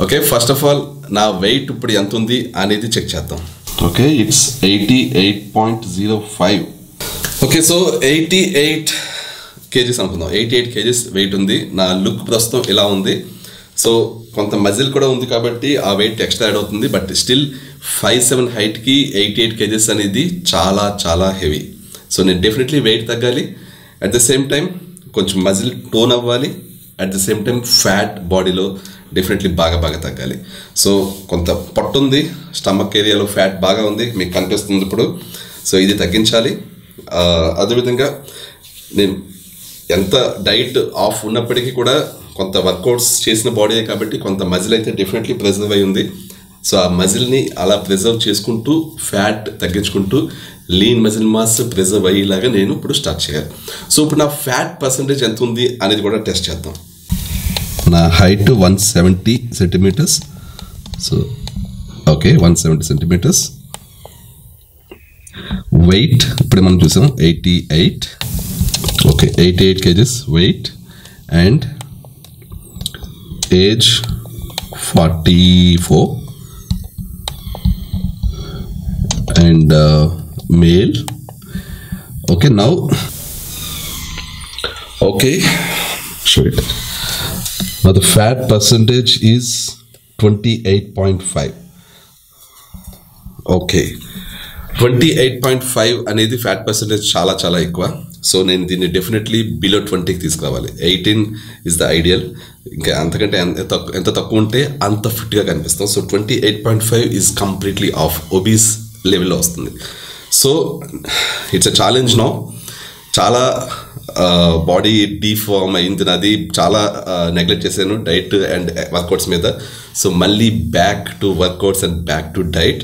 Okay, first of all నా wait ఇప్పుడు ఎంత ఉంది అనేది చెక్ చేద్దాం. Okay, it's 88.05. Okay, so 88 kgs అనుకుందాం. 88 kgs వెయిట్ ఉంది. నా లుక్ ప్రస్తుతం ఇలా ఉంది. సో కొంత మజిల్ కూడా ఉంది కాబట్టి ఆ వెయిట్ ఎక్స్ట్రా యాడ్ అవుతుంది. బట్ స్టిల్ 5'7" హైట్కి 88 kgs అనేది చాలా చాలా హెవీ. సో నేను డెఫినెట్లీ వెయిట్ తగ్గాలి, అట్ ద సేమ్ టైం కొంచెం మజిల్ టోన్ అవ్వాలి, at the same time fat బాడీలో డెఫినెట్లీ బాగా తగ్గాలి. సో కొంత పొట్టు ఉంది, స్టమక్ ఏరియాలో ఫ్యాట్ బాగా ఉంది, మీకు కనిపిస్తుంది ఇప్పుడు. సో ఇది తగ్గించాలి. అదేవిధంగా నేను ఎంత డైట్ ఆఫ్ ఉన్నప్పటికీ కూడా కొంత వర్కౌట్స్ చేసిన బాడీయే కాబట్టి కొంత మజిల్ అయితే డెఫినెట్లీ ప్రిజర్వ్ అయి ఉంది. సో ఆ మజిల్ని అలా ప్రిజర్వ్ చేసుకుంటూ ఫ్యాట్ తగ్గించుకుంటూ లీన్ మజిల్ మాస్ ప్రిజర్వ్ అయ్యేలాగా నేను ఇప్పుడు స్టార్ట్ చేయాలి. సో ఇప్పుడు నా ఫ్యాట్ పర్సంటేజ్ ఎంత ఉంది అనేది కూడా టెస్ట్ చేద్దాం. నా height 170 centimetres. So okay, 170 centimetres. Weight ఇప్పుడు మనం చూసాం 88. Okay, 88 kgs weight and age 44 and male. Okay, now okay, show it. Now the fat percentage is 28.5. okay, 28.5 అనేది ఫ్యాట్ పర్సెంటేజ్ చాలా చాలా ఎక్కువ. సో నేను దీన్ని డెఫినెట్లీ బిలో 20కి తీసుకురావాలి. 18 ఇస్ ద ఐడియల్. ఇంకా అంతకంటే ఎంత తక్కువ ఉంటే అంత ఫిట్గా కనిపిస్తాం. So 28.5 is completely of obese లెవెల్లో వస్తుంది. So it's a challenge no. చాలా బాడీ డీఫార్మ్ అయింది నాది, చాలా నెగ్లెక్ట్ చేశాను డైట్ అండ్ వర్కౌట్స్ మీద. సో మళ్ళీ back to workouts and back to diet.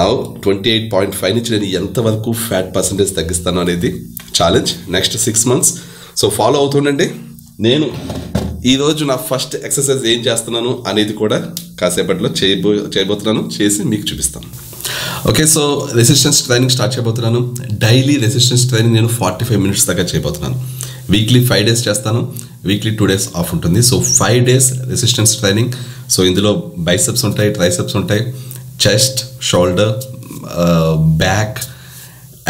Now 28.5 నుంచి నేను ఎంతవరకు ఫ్యాట్ పర్సంటేజ్ తగ్గిస్తాను అనేది challenge next 6 months. So follow అవుతుండండి. నేను ఈరోజు నా ఫస్ట్ ఎక్సర్సైజ్ ఏం చేస్తున్నాను అనేది కూడా కాసేపట్లో చేయబోతున్నాను, చేసి మీకు చూపిస్తాను. Okay, so resistance training start చేయబోతున్నాను. డైలీ రెసిస్టెన్స్ ట్రైనింగ్ నేను 45 minutes దాకా చేయబోతున్నాను. వీక్లీ 5 days చేస్తాను, వీక్లీ 2 days ఆఫ్ ఉంటుంది. So 5 days resistance training. So ఇందులో బైసెప్స్ ఉంటాయి, ట్రైసెప్స్ ఉంటాయి, chest, shoulder, back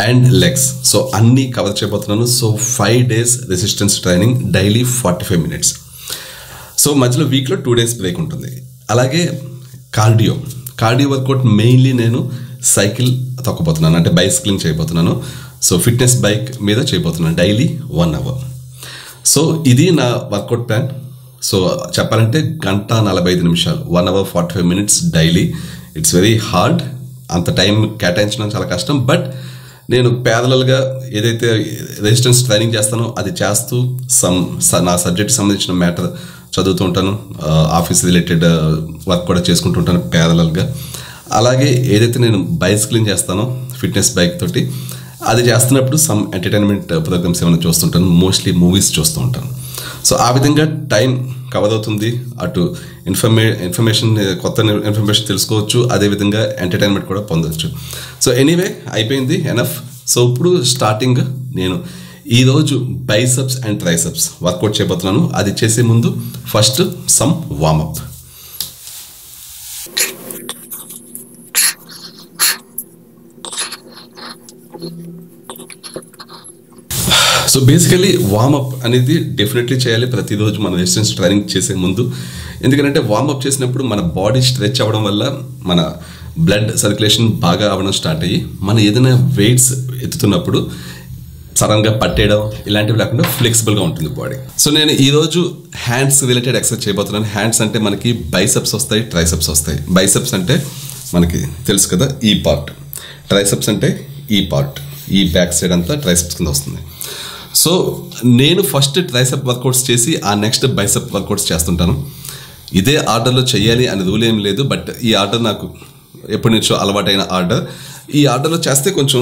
and legs. So అన్నీ కవర్ చేయబోతున్నాను. So 5 days resistance training, daily 45 minutes. So మధ్యలో వీక్లో 2 days బ్రేక్ ఉంటుంది. అలాగే కార్డియో వర్కౌట్ మెయిన్లీ నేను సైకిల్ తొక్కబోతున్నాను, అంటే బైసిక్లింగ్ చేయబోతున్నాను. సో ఫిట్నెస్ బైక్ మీద చేయబోతున్నాను డైలీ 1 hour. సో ఇది నా వర్కౌట్ ప్లాన్. సో చెప్పాలంటే 1:45 నిమిషాలు, 1 hour 45 minutes daily. It's very hard, అంత టైం కేటాయించడం చాలా కష్టం. బట్ నేను ప్యారలల్గా ఏదైతే రెసిస్టెన్స్ ట్రైనింగ్ చేస్తానో అది చేస్తూ నా సబ్జెక్ట్కి సంబంధించిన మ్యాటర్ చదువుతూ ఉంటాను, ఆఫీస్ రిలేటెడ్ వర్క్ కూడా చేసుకుంటూ ఉంటాను ప్యారలల్గా. అలాగే ఏదైతే నేను బైసిక్లింగ్ చేస్తానో ఫిట్నెస్ బైక్ తోటి, అది చేస్తున్నప్పుడు సమ్ ఎంటర్టైన్మెంట్ ప్రోగ్రామ్స్ ఏమైనా చూస్తుంటాను, మోస్ట్లీ మూవీస్ చూస్తూ ఉంటాను. సో ఆ విధంగా టైం కవర్ అవుతుంది. అటు ఇన్ఫర్మేషన్, కొత్త ఇన్ఫర్మేషన్ తెలుసుకోవచ్చు, అదేవిధంగా ఎంటర్టైన్మెంట్ కూడా పొందవచ్చు. సో ఎనీవే అయిపోయింది, ఎనఫ్. సో ఇప్పుడు స్టార్టింగ్ నేను ఈరోజు బైసెప్స్ అండ్ ట్రైసెప్స్ వర్కౌట్ చేయబోతున్నాను. అది చేసే ముందు first some warmup. So basically warmup అనేది డెఫినెట్లీ చేయాలి ప్రతిరోజు మన రెసిస్టెన్స్ ట్రైనింగ్ చేసే ముందు. ఎందుకంటే వార్మప్ చేసినప్పుడు మన బాడీ స్ట్రెచ్ అవ్వడం వల్ల మన బ్లడ్ సర్క్యులేషన్ బాగా అవ్వడం స్టార్ట్ అయ్యి మన ఏదైనా వెయిట్స్ ఎత్తుతున్నప్పుడు సడన్గా పట్టేయడం ఇలాంటివి లేకుండా ఫ్లెక్సిబుల్గా ఉంటుంది బాడీ. సో నేను ఈరోజు హ్యాండ్స్ రిలేటెడ్ ఎక్సర్సైజ్ చేయబోతున్నాను. హ్యాండ్స్ అంటే మనకి బైసెప్స్ వస్తాయి, ట్రైసెప్స్ వస్తాయి. బైసెప్స్ అంటే మనకి తెలుసు కదా, ఈ పార్ట్. ట్రైసెప్స్ అంటే ఈ పార్ట్, ఈ బ్యాక్ సైడ్ అంతా ట్రైసెప్స్ కింద వస్తుంది. సో నేను ఫస్ట్ ట్రైసెప్ వర్కౌట్స్ చేసి ఆ నెక్స్ట్ బైసెప్ వర్కౌట్స్ చేస్తుంటాను. ఇదే ఆర్డర్లో చేయాలి అనే రూల్ ఏం లేదు. బట్ ఈ ఆర్డర్ నాకు ఎప్పటి నుంచో అలవాటైన ఆర్డర్. ఈ ఆర్డర్లో చేస్తే కొంచెం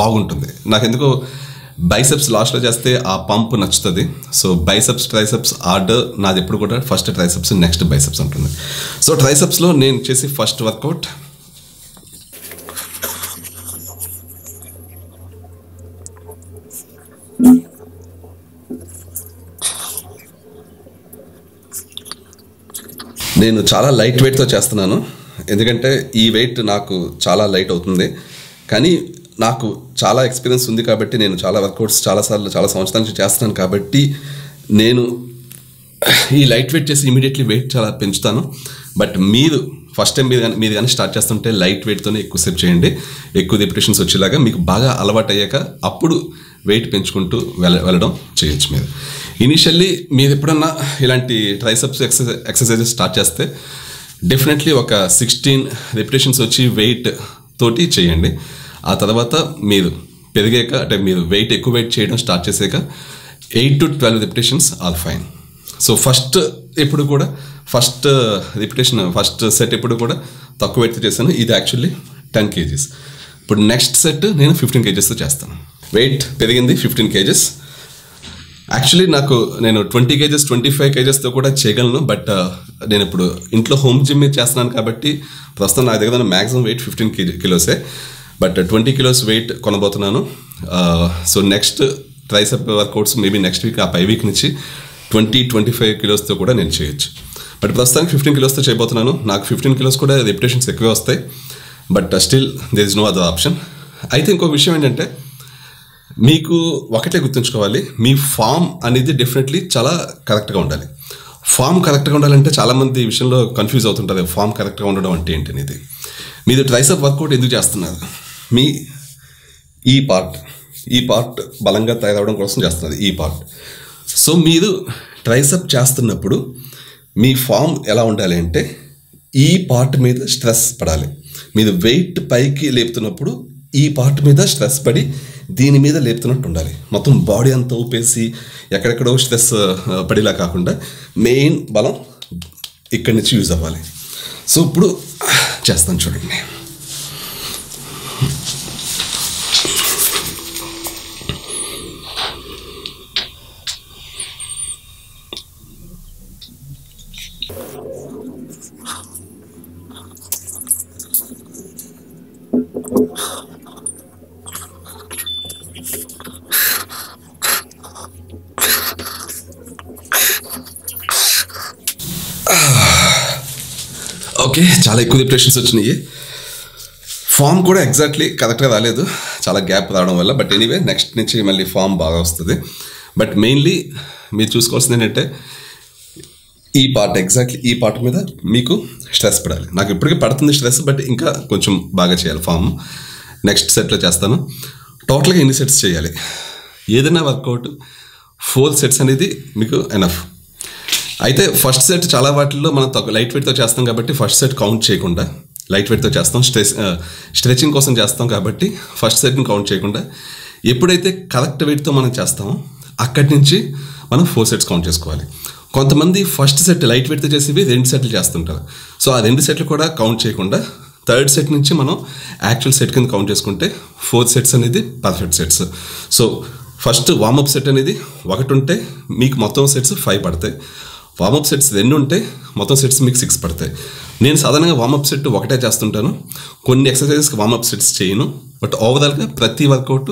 బాగుంటుంది. నాకు ఎందుకో బైసెప్స్ లాస్ట్లో చేస్తే ఆ పంప్ నచ్చుతుంది. సో బైసెప్స్ ట్రైసెప్స్ ఆర్డర్ నాది ఎప్పుడు కూడా ఫస్ట్ ట్రైసెప్స్, నెక్స్ట్ బైసెప్స్ ఉంటుంది. సో ట్రైసెప్స్లో నేను చేసి ఫస్ట్ వర్కౌట్ నేను చాలా లైట్ వెయిట్తో చేస్తున్నాను, ఎందుకంటే ఈ వెయిట్ నాకు చాలా లైట్ అవుతుంది. కానీ నాకు చాలా ఎక్స్పీరియన్స్ ఉంది కాబట్టి, నేను చాలా వర్కౌట్స్ చాలా సంవత్సరాల నుంచి చేస్తున్నాను కాబట్టి నేను ఈ లైట్ వెయిట్ చేసి ఇమీడియట్లీ వెయిట్ చాలా పెంచుతాను. బట్ మీరు ఫస్ట్ టైం మీరు కానీ స్టార్ట్ చేస్తుంటే లైట్ వెయిట్తోనే ఎక్కువసేపు చేయండి, ఎక్కువ రిపిటేషన్స్ వచ్చేలాగా. మీకు బాగా అలవాటు అయ్యాక అప్పుడు వెయిట్ పెంచుకుంటూ వెళ్ళడం చేయొచ్చు. మీరు ఇనీషియల్లీ మీరు ఎప్పుడన్నా ఇలాంటి ట్రైసెప్స్ ఎక్సర్సైజెస్ స్టార్ట్ చేస్తే డెఫినెట్లీ ఒక 16 రిపిటేషన్స్ వచ్చి వెయిట్ తోటి చేయండి. ఆ తర్వాత మీరు పెరిగాక, అంటే మీరు ఎక్కువ వెయిట్ చేయడం స్టార్ట్ చేసాక 8 to 12 repetitions are fine. So first repetition first set ఎప్పుడు కూడా తక్కువ వెయిట్తో చేశాను. ఇది యాక్చువల్లీ 10 kgs. ఇప్పుడు నెక్స్ట్ సెట్ నేను 15 kgsతో చేస్తాను. వెయిట్ పెరిగింది 15 kgs. యాక్చువల్లీ నేను 20 kgs 25 kgsతో కూడా చేయగలను. బట్ నేను ఇప్పుడు ఇంట్లో హోమ్ జిమ్ మీద చేస్తున్నాను కాబట్టి ప్రస్తుతం నా దగ్గర maximum weight 15 kilos. But 20 kilos weight కొనబోతున్నాను. So next tricep workouts maybe next week, ఆ పై వీక్ నుంచి 20-25 kilosతో కూడా నేను చేయొచ్చు. బట్ ప్రస్తుతానికి 15 kilosతో చేయబోతున్నాను. నాకు 15 kilos కూడా రిపిటేషన్స్ ఎక్కువే వస్తాయి. But still there is no other option. అయితే ఇంకొక విషయం ఏంటంటే, మీకు ఒకటే గుర్తుంచుకోవాలి, మీ ఫామ్ అనేది డెఫినెట్లీ చాలా కరెక్ట్గా ఉండాలి. ఫామ్ కరెక్ట్గా ఉండాలంటే చాలామంది ఈ విషయంలో కన్ఫ్యూజ్ అవుతుంటారు. ఫామ్ కరెక్ట్గా ఉండడం అంటే ఏంటి అనేది. మీరు ట్రైసెప్ వర్కౌట్ ఎందుకు చేస్తున్నారు? మీ ఈ పార్ట్ బలంగా తయారవడం కోసం చేస్తున్నారు, ఈ పార్ట్. సో మీరు ట్రైసెప్ చేస్తున్నప్పుడు మీ ఫామ్ ఎలా ఉండాలి అంటే, ఈ పార్ట్ మీద స్ట్రెస్ పడాలి. మీరు వెయిట్ పైకి లేపుతున్నప్పుడు ఈ పార్ట్ మీద స్ట్రెస్ పడి దీని మీద లేపుతున్నట్టు ఉండాలి. మొత్తం బాడీ అంతా ఊపేసి ఎక్కడెక్కడో స్ట్రెస్ పడేలా కాకుండా మెయిన్ బలం ఇక్కడి నుంచి యూజ్ అవ్వాలి. సో ఇప్పుడు చేస్తాను చూడండి. ఓకే, చాలా ఎక్కువ రిపిటేషన్స్ వచ్చినాయి. ఫామ్ కూడా ఎగ్జాక్ట్లీ కరెక్ట్గా రాలేదు, చాలా గ్యాప్ రావడం వల్ల. బట్ ఎనీవే నెక్స్ట్ నుంచి మళ్ళీ ఫామ్ బాగా వస్తుంది. బట్ మెయిన్లీ మీరు చూసుకోవాల్సింది ఏంటంటే, ఎగ్జాక్ట్లీ ఈ పార్ట్ మీద మీకు స్ట్రెస్ పడాలి. నాకు ఇప్పటికీ పడుతుంది స్ట్రెస్, బట్ ఇంకా కొంచెం బాగా చేయాలి ఫామ్. నెక్స్ట్ సెట్లో చేస్తాను. టోటల్గా ఎన్ని సెట్స్ చేయాలి? ఏదైనా వర్కౌట్ 4 sets అనేది మీకు ఎనఫ్. అయితే ఫస్ట్ సెట్ చాలా వాటిల్లో మనం లైట్ వెయిట్తో చేస్తాం కాబట్టి ఫస్ట్ సెట్ కౌంట్ చేయకుండా, లైట్ వెయిట్తో చేస్తాం, స్ట్రెచింగ్ కోసం చేస్తాం కాబట్టి ఫస్ట్ సెట్ని కౌంట్ చేయకుండా, ఎప్పుడైతే కరెక్ట్ వెయిట్తో మనం చేస్తామో అక్కడి నుంచి మనం 4 sets కౌంట్ చేసుకోవాలి. కొంతమంది ఫస్ట్ సెట్ లైట్ వెయిట్తో చేసేవి 2 సెట్లు చేస్తుంటారు. సో ఆ 2 సెట్లు కూడా కౌంట్ చేయకుండా థర్డ్ సెట్ నుంచి మనం యాక్చువల్ సెట్ కింద కౌంట్ చేసుకుంటే 4 sets అనేది perfect sets. So first warmup set అనేది 1 ఉంటే మీకు మొత్తం సెట్స్ 5 పడతాయి. వార్మప్ సెట్స్ 2 ఉంటే మొత్తం సెట్స్ మీకు 6 పడతాయి. నేను సాధారణంగా వార్మప్ సెట్ 1 చేస్తుంటాను. కొన్ని ఎక్సర్సైజెస్కి వార్మప్ సెట్స్ చేయను. బట్ ఓవరాల్గా ప్రతి వర్కౌట్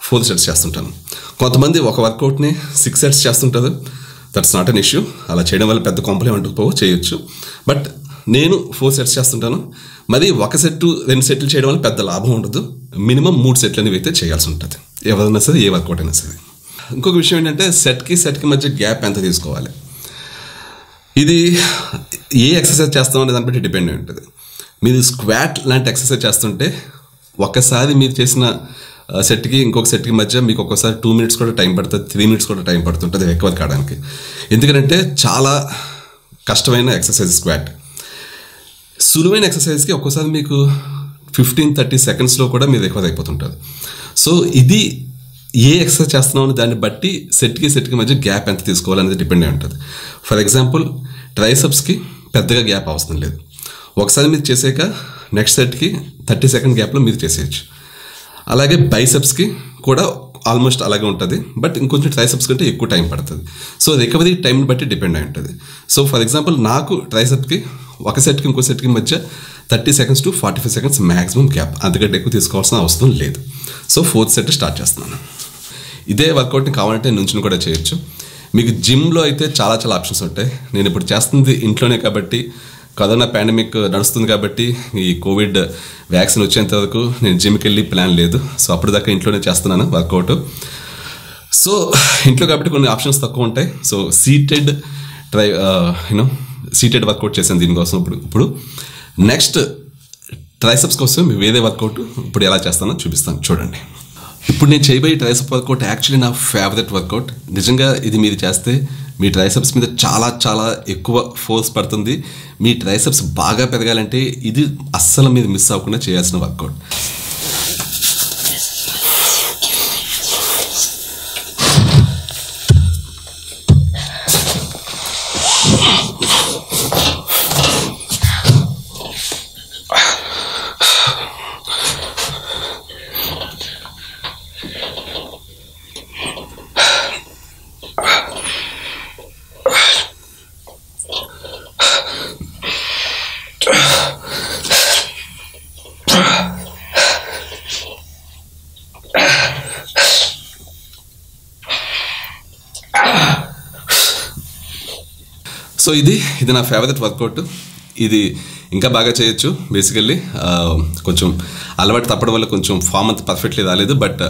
4 sets చేస్తుంటాను. కొంతమంది ఒక వర్కౌట్ని 6 sets చేస్తుంటారు. That's not an issue. అలా చేయడం వల్ల పెద్ద కొంపలే అంటుకుపోవు, చేయొచ్చు. బట్ నేను 4 sets చేస్తుంటాను. మరి 1 set 2 సెట్లు చేయడం వల్ల పెద్ద లాభం ఉండదు. మినిమం 3 సెట్లు అనేవి అయితే చేయాల్సి ఉంటుంది, ఎవరైనా సరే, ఏ వర్కౌట్ అయినా సరే. ఇంకొక విషయం ఏంటంటే, సెట్కి మధ్య గ్యాప్ ఎంత తీసుకోవాలి. ఇది ఏ ఎక్సర్సైజ్ చేస్తాం అనే దాన్ని బట్టి డిపెండ్ అయి ఉంటుంది. మీరు స్క్వాట్ లాంటి ఎక్సర్సైజ్ చేస్తుంటే ఒక్కసారి మీరు చేసిన సెట్కి ఇంకొక సెట్కి మధ్య మీకు ఒక్కోసారి 2 minutes కూడా టైం పడుతుంది, 3 minutes కూడా టైం పడుతుంటుంది రికవర్ కావడానికి. ఎందుకంటే చాలా కష్టమైన ఎక్సర్సైజ్ స్క్వాట్. సులువైన ఎక్సర్సైజ్కి ఒక్కోసారి మీకు 15-30 secondsలో కూడా మీరు రికవర్ అయిపోతుంటారు. సో ఇది ఏ ఎక్సర్సైజ్ చేస్తున్నాం అని దాన్ని బట్టి సెట్కి మధ్య గ్యాప్ ఎంత తీసుకోవాలనేది డిపెండ్ అయి ఉంటుంది. ఫర్ ఎగ్జాంపుల్ ట్రైసెప్స్కి పెద్దగా గ్యాప్ అవసరం లేదు. ఒకసారి మీరు చేసాక నెక్స్ట్ సెట్కి 30 seconds గ్యాప్లో మీరు చేసేయచ్చు. అలాగే బైసెప్స్కి కూడా ఆల్మోస్ట్ అలాగే ఉంటుంది. బట్ ఇంకొంచెం ట్రైసెప్స్ కంటే ఎక్కువ టైం పడుతుంది. సో రికవరీ టైంని బట్టి డిపెండ్ అయి ఉంటుంది. సో ఫర్ ఎగ్జాంపుల్ నాకు ట్రైసెప్కి ఒక సెట్కి ఇంకో సెట్కి మధ్య 30 seconds to 45 seconds maximum gap, అంతకంటే ఎక్కువ తీసుకోవాల్సిన అవసరం లేదు. సో 4th set స్టార్ట్ చేస్తున్నాను. ఇదే వర్కౌట్ని కావాలంటే నుంచుని కూడా చేయొచ్చు. మీకు జిమ్లో అయితే చాలా ఆప్షన్స్ ఉంటాయి. నేను ఇప్పుడు చేస్తుంది ఇంట్లోనే కాబట్టి కరోనా పాండమిక్ నడుస్తుంది కాబట్టి ఈ కోవిడ్ వ్యాక్సిన్ వచ్చేంత వరకు నేను జిమ్కి వెళ్ళి ప్లాన్ లేదు. సో అప్పుడు దాకా ఇంట్లోనే చేస్తున్నాను వర్కౌట్. సో ఇంట్లో కాబట్టి కొన్ని ఆప్షన్స్ తక్కువ ఉంటాయి. సో సీటెడ్ సీటెడ్ వర్కౌట్ చేశాను దీనికోసం. ఇప్పుడు నెక్స్ట్ ట్రైసెప్స్ కోసం వేరే వర్కౌట్ ఇప్పుడు ఎలా చేస్తానో చూపిస్తాను, చూడండి. ఇప్పుడు నేను చేయబోయే ట్రైసెప్ వర్కౌట్ యాక్చువల్లీ నా ఫేవరెట్ వర్కౌట్. నిజంగా ఇది మీరు చేస్తే మీ ట్రైసెప్స్ మీద చాలా చాలా ఎక్కువ ఫోర్స్ పడుతుంది. మీ ట్రైసెప్స్ బాగా పెరగాలంటే ఇది అస్సలు మీరు మిస్ అవ్వకుండా చేయాల్సిన వర్కౌట్. సో ఇది నా ఫేవరెట్ వర్కౌట్. ఇది ఇంకా బాగా చేయొచ్చు. బేసికల్లీ కొంచెం అలవాటు తప్పడం వల్ల కొంచెం ఫామ్ అంత పర్ఫెక్ట్లీ రాలేదు. బట్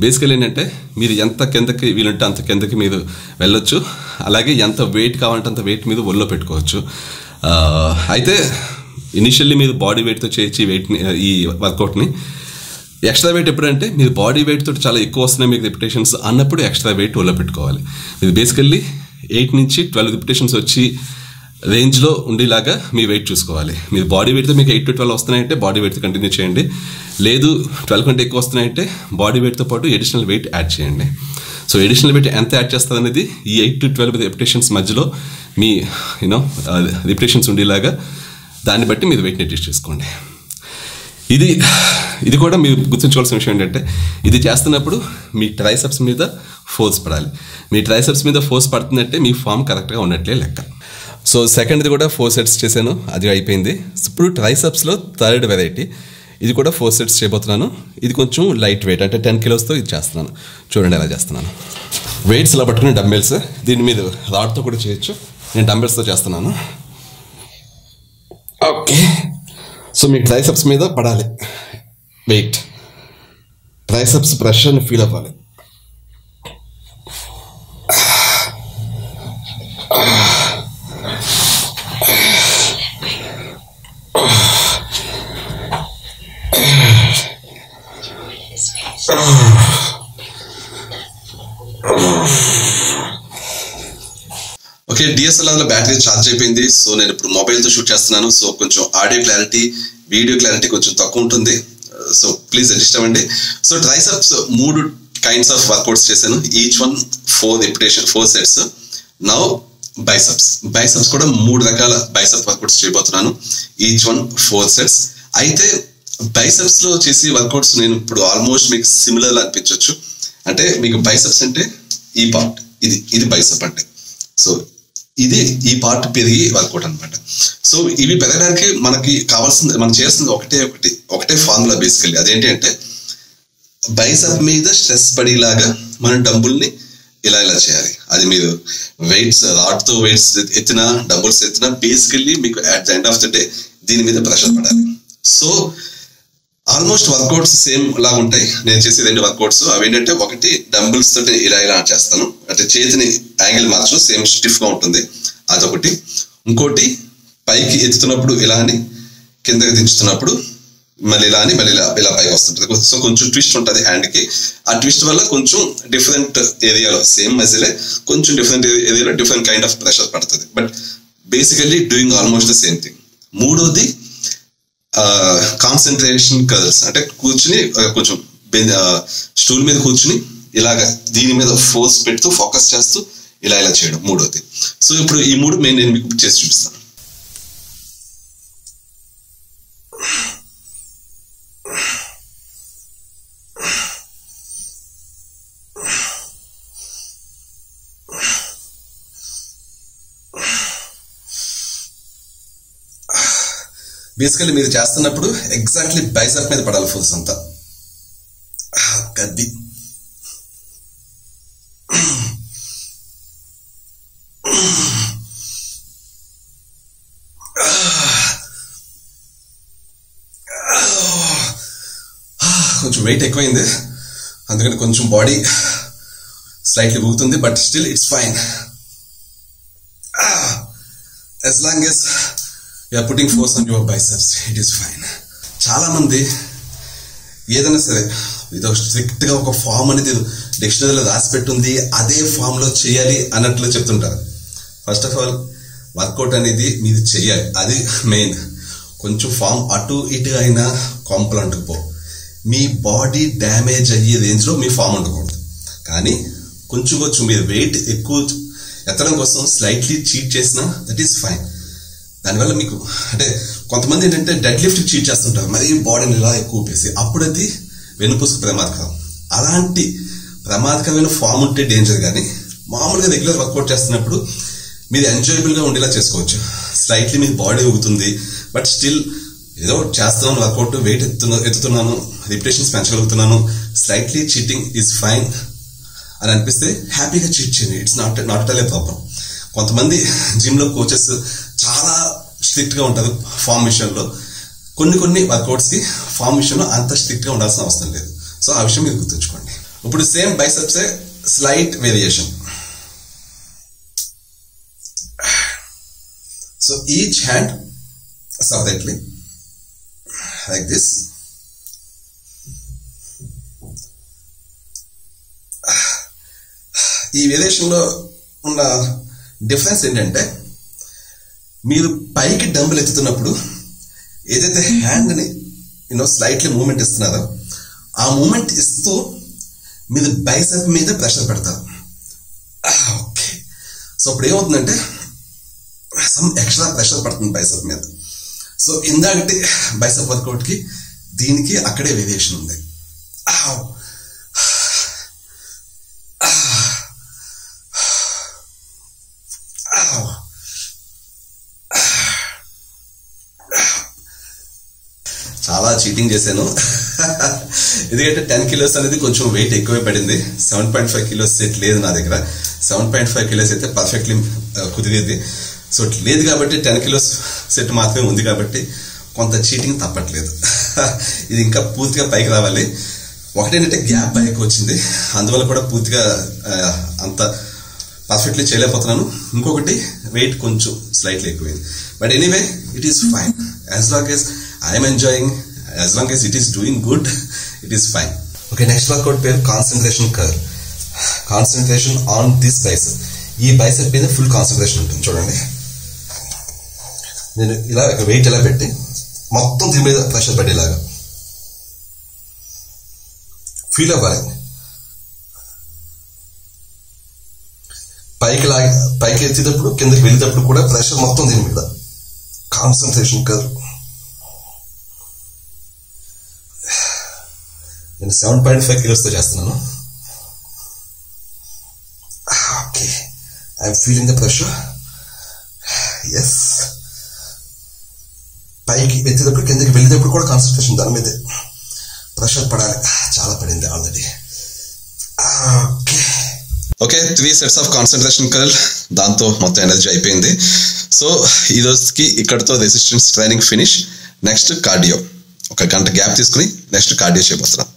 బేసికల్లీ ఏంటంటే మీరు ఎంత కిందకి వీలుంటే అంత కిందకి మీరు వెళ్ళొచ్చు. అలాగే ఎంత వెయిట్ కావాలంటే అంత వెయిట్ మీద ఒళ్ళో పెట్టుకోవచ్చు. అయితే ఇనిషియల్లీ మీరు బాడీ వెయిట్తో చేయొచ్చు ఈ వర్కౌట్ని. ఎక్స్ట్రా వెయిట్ ఎప్పుడంటే మీరు బాడీ వెయిట్ తోటి చాలా ఎక్కువ వస్తున్నాయి మీకు రిపిటేషన్స్ అన్నప్పుడు ఎక్స్ట్రా వెయిట్ ఒళ్ళో పెట్టుకోవాలి. ఇది బేసికల్లీ 8 నుంచి 12 రిపిటేషన్స్ వచ్చి రేంజ్లో ఉండేలాగా మీ వెయిట్ చూసుకోవాలి. మీరు బాడీ వెయిట్తో మీకు 8 to 12 వస్తున్నాయంటే బాడీ వెయిట్తో కంటిన్యూ చేయండి. లేదు 12 కంటే ఎక్కువ వస్తున్నాయంటే బాడీ వెయిట్తో పాటు ఎడిషనల్ వెయిట్ యాడ్ చేయండి. సో ఎడిషనల్ వెయిట్ ఎంత యాడ్ చేస్తుంది అనేది ఈ 8 to 12 రిపిటేషన్స్ మధ్యలో మీ రిపిటేషన్స్ ఉండేలాగా దాన్ని బట్టి మీరు వెయిట్ని అడ్జస్ట్ చేసుకోండి. ఇది కూడా మీరు గుర్తుంచుకోవాల్సిన విషయం ఏంటంటే ఇది చేస్తున్నప్పుడు మీ ట్రైసెప్స్ మీద ఫోర్స్ పడాలి. మీ ట్రైసెప్స్ మీద ఫోర్స్ పడుతుందంటే మీ ఫామ్ కరెక్ట్గా ఉన్నట్లే లెక్క. సో సెకండ్ది కూడా 4 sets చేశాను, అది అయిపోయింది. ఇప్పుడు ట్రైసెప్స్లో థర్డ్ వెరైటీ, ఇది కూడా 4 sets చేయబోతున్నాను. ఇది కొంచెం లైట్ వెయిట్, అంటే 10 kilos ఇది చేస్తున్నాను. చూడండి ఎలా చేస్తున్నాను. వెయిట్స్ ఇలా పట్టుకుని డంబెల్స్, దీని మీద రాడ్తో కూడా చేయొచ్చు. నేను డంబెల్స్తో చేస్తున్నాను. ఓకే, సో మీ ట్రైసెప్స్ మీద పడాలి వెయిట్, ట్రైసెప్స్ ప్రెషర్ని ఫీల్ అవ్వాలి. ఓకే, డిఎస్ఎల్ఆర్లో బ్యాటరీ ఛార్జ్ అయిపోయింది. సో నేను ఇప్పుడు మొబైల్తో షూట్ చేస్తున్నాను. సో కొంచెం ఆడియో క్లారిటీ, వీడియో క్లారిటీ కొంచెం తక్కువ ఉంటుంది. సో ప్లీజ్ అడ్జస్ట్ అవ్వండి. So triceps 3 kinds of workouts చేశాను. Each one 4 sets. Now biceps కూడా 3 రకాల బైసెప్ వర్కౌట్స్ చేయబోతున్నాను. Each one 4 sets. అయితే బైసెప్స్ లో చేసే వర్కౌట్స్ నేను ఇప్పుడు ఆల్మోస్ట్ మీకు సిమిలర్ అనిపించవచ్చు. అంటే మీకు బైసెప్స్ అంటే ఈ పార్ట్, ఇది బైసెప్ అంటే. సో ఇది ఈ పార్ట్ పెరిగి వర్కౌట్ అనమాట. సో ఇవి పెరగడానికి మనకి కావాల్సింది, మనం చేయాల్సింది ఒకటే ఫార్ములా బేసికల్లీ. అదేంటి అంటే బైసెప్ మీద స్ట్రెస్ పడేలాగా మనం డంబుల్ని ఇలా చేయాలి. అది మీరు వెయిట్స్ రాడ్తో వెయిట్స్ ఎత్తినా డంబుల్స్ ఎత్తినా బేసికల్లీ మీకు at the end of the day దీని మీద ప్రెషర్ పడాలి. సో ఆల్మోస్ట్ వర్కౌట్స్ సేమ్ లాగా ఉంటాయి. నేను చేసే 2 వర్కౌట్స్ అవి ఏంటంటే, ఒకటి డంబుల్స్ తోటి ఇలా చేస్తాను, అంటే చేతిని యాంగిల్ మార్చడం సేమ్ స్టిఫ్గా ఉంటుంది, అదొకటి. ఇంకోటి పైకి ఎత్తుతున్నప్పుడు ఇలా అని, కిందకి దించుతున్నప్పుడు మళ్ళీ ఇలా అని మళ్ళీ ఇలా పైకి వస్తుంటుంది. సో కొంచెం ట్విస్ట్ ఉంటుంది హ్యాండ్కి. ఆ ట్విస్ట్ వల్ల కొంచెం డిఫరెంట్ ఏరియాలో సేమ్ మజిలే కొంచెం డిఫరెంట్ ఏరియాలో డిఫరెంట్ కైండ్ ఆఫ్ ప్రెషర్ పడుతుంది. But basically doing almost the same thing. మూడోది కాన్సన్ట్రేషన్ కర్ల్స్, అంటే కూర్చుని కొంచెం స్టూల్ మీద కూర్చుని ఇలాగ దీని మీద ఫోర్స్ పెడుతూ ఫోకస్ చేస్తూ ఇలా చేయడం మూడోది. సో ఇప్పుడు ఈ 3 నేను మీకు చేసి చూపిస్తాను. బేసికల్లీ మీరు చేస్తున్నప్పుడు ఎగ్జాక్ట్లీ బైసెప్ మీద పడాలి ఫోర్స్ అంతా. గద్ది కొంచెం వెయిట్ ఎక్కువైంది, అందుకని కొంచెం బాడీ స్లైట్లీ ఊగుతుంది, but still it's fine. as long as you are putting force on your biceps, it is fine. చాలా మంది ఏదైనా సరే ఇది స్ట్రిక్ట్ గా ఒక ఫామ్ అనేది డిక్షనరీలో రాసి పెట్టుంది, అదే ఫామ్ లో చేయాలి అన్నట్లు చెప్తుంటారు. ఫస్ట్ ఆఫ్ ఆల్ వర్కౌట్ అనేది మీరు చేయాలి, అది మెయిన్. కొంచెం ఫామ్ అటు ఇటు అయినా కొంపలు అంటుకుపో, మీ బాడీ డ్యామేజ్ అయ్యే రేంజ్ లో మీ ఫామ్ ఉండకూడదు. కానీ కొంచెం మీరు వెయిట్ ఎక్కువ ఎత్తడం కోసం స్లైట్లీ చీట్ చేసినా దట్ ఈస్ ఫైన్. దానివల్ల మీకు అంటే కొంతమంది ఏంటంటే డెడ్ లిఫ్ట్ చీట్ చేస్తుంటారు, మరీ బాడీని ఇలా ఎక్కువ ఊపేసి, అప్పుడు అది వెన్నుపూసకు ప్రమాదకరం. అలాంటి ప్రమాదకరమైన ఫామ్ ఉంటే డేంజర్. కానీ మామూలుగా రెగ్యులర్ వర్కౌట్ చేస్తున్నప్పుడు మీరు ఎంజాయబుల్ గా ఉండేలా చేసుకోవచ్చు. స్లైట్లీ మీ బాడీ ఊగుతుంది, బట్ స్టిల్ ఏదో చేస్తున్నాను వర్కౌట్, వెయిట్ ఎత్తుతున్నాను, రిపిటేషన్స్ పెంచగలుగుతున్నాను, స్లైట్లీ చీటింగ్ ఈజ్ ఫైన్ అని అనిపిస్తే హ్యాపీగా చీట్ చేయండి. It's not at all a problem. కొంతమంది జిమ్ లో కోచెస్ చాలా స్ట్రిక్ట్ గా ఉంటారు ఫామ్ విషయంలో. కొన్ని వర్కౌట్స్ కి ఫామ్ విషయంలో అంత స్ట్రిక్ట్ గా ఉండాల్సిన అవసరం లేదు. సో ఆ విషయం మీరు గుర్తుంచుకోండి. ఇప్పుడు same biceps slight variation. So each hand separately like this. ఈ వేరియేషన్ లో ఉన్న డిఫరెన్స్ ఏంటంటే, మీరు పైకి డంబుల్ ఎత్తుతున్నప్పుడు ఏదైతే హ్యాండ్ ని స్లైట్లీ మూమెంట్ ఇస్తున్నారో ఆ మూమెంట్ ఇస్తూ మీరు బైసెప్ మీద ప్రెషర్ పెడతారు. ఓకే, సో ఇప్పుడు ఏమవుతుందంటే సమ్ ఎక్స్ట్రా ప్రెషర్ పడుతుంది బైసెప్ మీద. సో ఇందాకటి బైసెప్ వర్కౌట్ కి దీనికి అక్కడే వేరియేషన్ ఉంది. చాలా చీటింగ్ చేశాను ఎందుకంటే 10 kilos అనేది కొంచెం వెయిట్ ఎక్కువే పడింది. 7.5 kilos సెట్ లేదు నా దగ్గర. 7.5 kilos అయితే పర్ఫెక్ట్లీ కుదిరేది. సో లేదు కాబట్టి 10 kilos సెట్ మాత్రమే ఉంది కాబట్టి కొంత చీటింగ్ తప్పట్లేదు. ఇది ఇంకా పూర్తిగా పైకి రావాలి. ఒకటేంటంటే గ్యాప్ పైకి వచ్చింది, అందువల్ల కూడా పూర్తిగా అంత పర్ఫెక్ట్లీ చేయలేకపోతున్నాను. ఇంకొకటి వెయిట్ కొంచెం స్లైట్లీ ఎక్కువైంది. But anyway it is fine. As long as I'm enjoying, as long as it is doing good, it is fine. Okay, next workout పేరు concentration curl. Concentration on this bicep. ఈ bicep మీద full concentration ఉంటుంది. చూడండి, నేను ఇలా wait ఇలా పెట్టి మొత్తం దీని మీద ప్రెషర్ పడేలాగా ఫీల్ అవ్వాలి. పైకి ఎత్తేటప్పుడు కిందకి వెళ్ళేటప్పుడు కూడా ప్రెషర్ మొత్తం దీని మీద. Concentration curve. నేను 7.5 kilos తో చేస్తున్నాను. Okay, I'm feeling the pressure. Yes, పైకి ఎత్తేటప్పుడు కిందకి వెళ్ళేటప్పుడు కూడా కాన్సన్ట్రేషన్ దాని మీదే. ప్రెషర్ పడాలి, చాలా పడింది already. Okay, 3 sets of concentration curl, దాంతో మొత్తం ఎనర్జీ అయిపోయింది. సో ఈ రోజుకి ఇక్కడతో resistance training finish. Next cardio. ఒక గంట గ్యాప్ తీసుకుని నెక్స్ట్ కార్డియో చేయబోతున్నాం.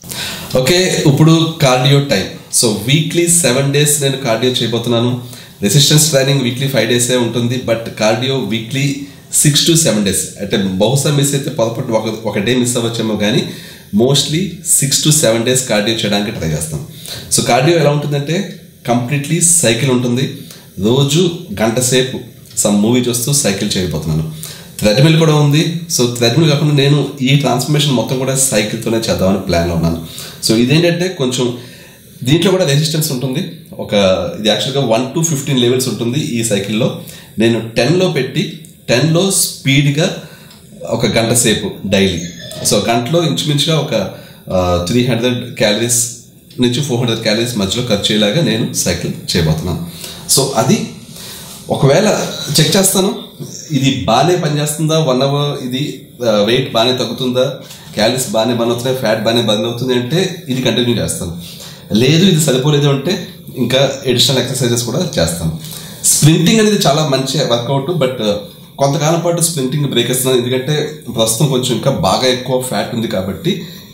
ఓకే, ఇప్పుడు cardio time. So weekly 7 days నేను కార్డియో చేయబోతున్నాను. రెసిస్టెన్స్ ట్రైనింగ్ వీక్లీ 5 days ఉంటుంది, but cardio weekly 6 to 7 days. అంటే బహుశా మిస్ అయితే పొరపాటు ఒక డే మిస్ అవ్వచ్చేమో, కానీ మోస్ట్లీ 6 to 7 days కార్డియో చేయడానికి ట్రై చేస్తాం. సో కార్డియో ఎలా ఉంటుందంటే కంప్లీట్లీ సైకిల్ ఉంటుంది. రోజు గంట సేపు సమ్ మూవీ చూస్తూ సైకిల్ చేయబోతున్నాను. థ్రెడ్మిల్ కూడా ఉంది. సో థ్రెడ్మిల్ కాకుండా నేను ఈ ట్రాన్స్ఫర్మేషన్ మొత్తం కూడా సైకిల్తోనే చేద్దామని ప్లాన్లో ఉన్నాను. సో ఇదేంటంటే కొంచెం దీంట్లో కూడా రెసిస్టెన్స్ ఉంటుంది. ఇది యాక్చువల్గా 1 to 15 levels ఉంటుంది ఈ సైకిల్లో. నేను 10లో పెట్టి 10లో స్పీడ్గా ఒక గంట సేపు డైలీ. సో గంటలో ఇంచుమించుగా ఒక 300 calories నుంచి 400 calories మధ్యలో ఖర్చు అయ్యేలాగా నేను సైకిల్ చేయబోతున్నాను. సో అది ఒకవేళ చెక్ చేస్తాను, ఇది బాగానే పనిచేస్తుందా, 1 hour ఇది వెయిట్ బాగానే తగ్గుతుందా, క్యాలరీస్ బాగానే బర్న్ అవుతున్నాయి, ఫ్యాట్ బాగానే బర్న్ అవుతుంది అంటే ఇది కంటిన్యూ చేస్తాను. లేదు ఇది సరిపోలేదు అంటే ఇంకా ఎడిషనల్ ఎక్సర్సైజెస్ కూడా చేస్తాను. స్ప్రింటింగ్ అనేది చాలా మంచి వర్కౌట్, బట్ కొంతకాలం పాటు స్ప్రింటింగ్ బ్రేక్ ఇస్తున్నాను. ఎందుకంటే ప్రస్తుతం కొంచెం ఇంకా బాగా ఎక్కువ ఫ్యాట్ ఉంది కాబట్టి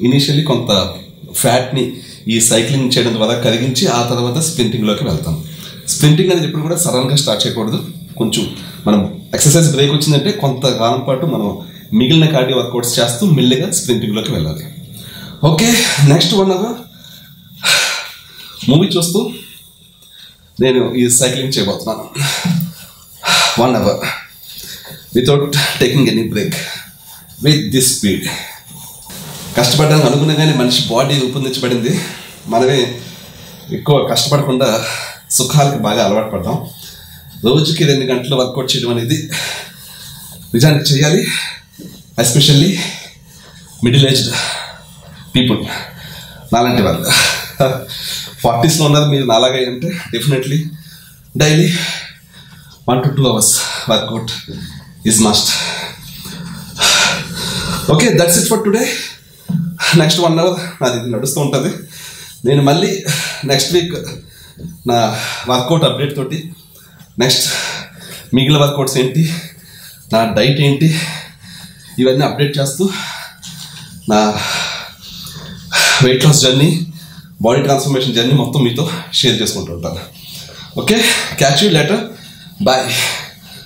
ఇనీషియల్లీ కొంత ఫ్యాట్ని ఈ సైక్లింగ్ చేయడం ద్వారా కరిగించి ఆ తర్వాత స్ప్రింటింగ్లోకి వెళ్తాం. స్ప్రింటింగ్ అనేది ఎప్పుడు కూడా సడన్గా స్టార్ట్ చేయకూడదు. కొంచెం మనం ఎక్సర్సైజ్ బ్రేక్ వచ్చిందంటే కొంతకాలం పాటు మనం మిగిలిన కార్డియో వర్కౌట్స్ చేస్తూ మెల్లిగా స్ప్రింటింగ్లోకి వెళ్ళాలి. ఓకే, నెక్స్ట్ 1 hour మూవీ చూస్తూ నేను ఈ సైక్లింగ్ చేయబోతున్నాను. 1 hour without taking any break with this speed. కష్టపడడానికి అనుగుణంగానే మనిషి బాడీ రూపొందించబడింది. మనమే ఎక్కువ కష్టపడకుండా సుఖాలకి బాగా అలవాటు పడతాం. రోజుకి 2 గంటలు వర్కౌట్ చేయడం అనేది నిజానికి చేయాలి. ఎస్పెషల్లీ మిడిల్ ఏజ్డ్ పీపుల్ నాలాంటి వాళ్ళు. 40sలో ఉన్నది మీరు నాలాగా అంటే definitely daily 1 to 2 hours workout is must. Okay, that's it for today. Next 1 hour నాది నడుస్తూ ఉంటుంది. నేను మళ్ళీ నెక్స్ట్ వీక్ నా వర్కౌట్ అప్డేట్ తోటి నెక్స్ట్ మిగిలిన వర్కౌట్స్ ఏంటి, నా డైట్ ఏంటి, ఇవన్నీ అప్డేట్ చేస్తూ నా weight loss journey, body transformation journey మొత్తం మీతో షేర్ చేసుకుంటూ ఉంటాను. Okay, catch you later. Bye.